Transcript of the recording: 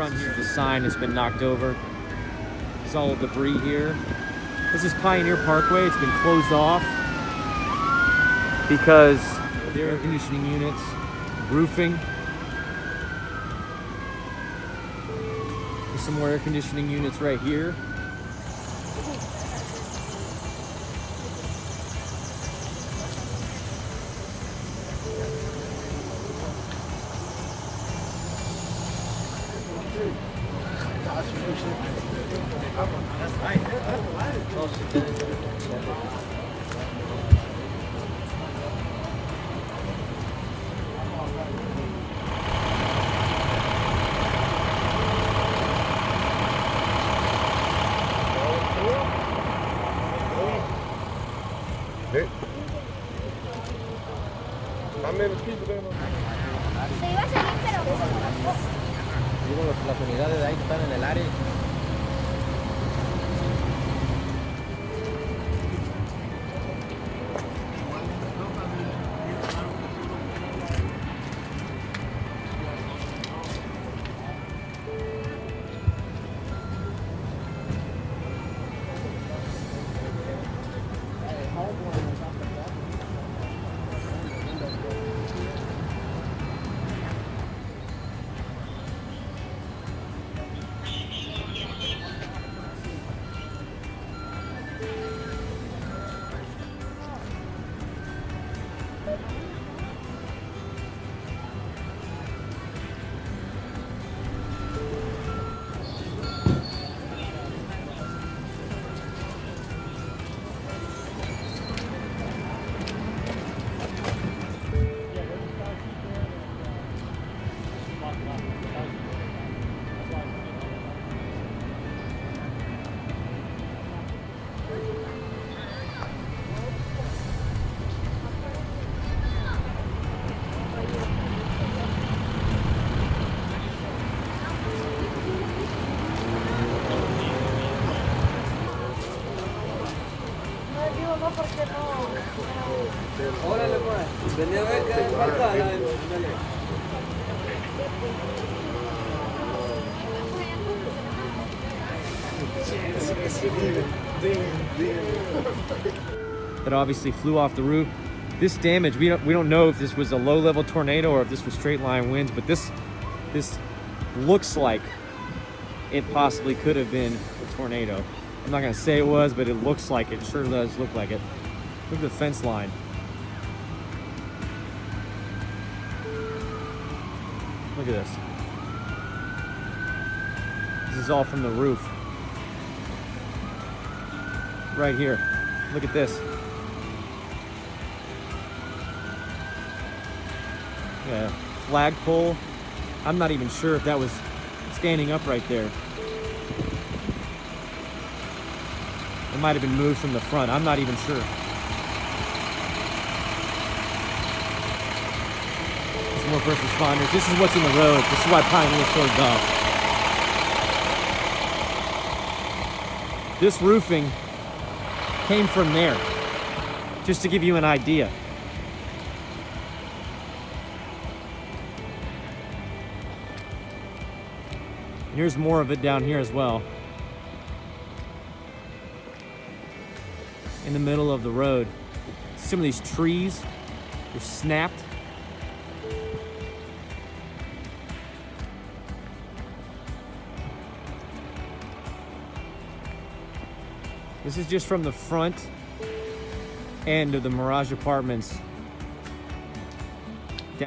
front here, the sign has been knocked over. There's all debris here. This is Pioneer Parkway. It's been closed off because of the air conditioning units, roofing. There's some more air conditioning units right here. How many people there? Se iba a salir, pero Digo, las unidades de ahí que están en el área. Órale, pues. Venía a ver qué falta. That obviously flew off the roof. This damage, we don't know if this was a low-level tornado or if this was straight line winds, but this looks like it possibly could have been a tornado. I'm not gonna say it was, but it looks like it. Sure does look like it. Look at the fence line. Look at this. This is all from the roof. Right here. Look at this. Yeah, flagpole. I'm not even sure if that was standing up right there. It might have been moved from the front. I'm not even sure. There's more first responders. This is what's in the road. This is why Pioneer's closed off. This roofing came from there, just to give you an idea. And here's more of it down here as well. In the middle of the road. Some of these trees are snapped. This is just from the front end of the Mirage Apartments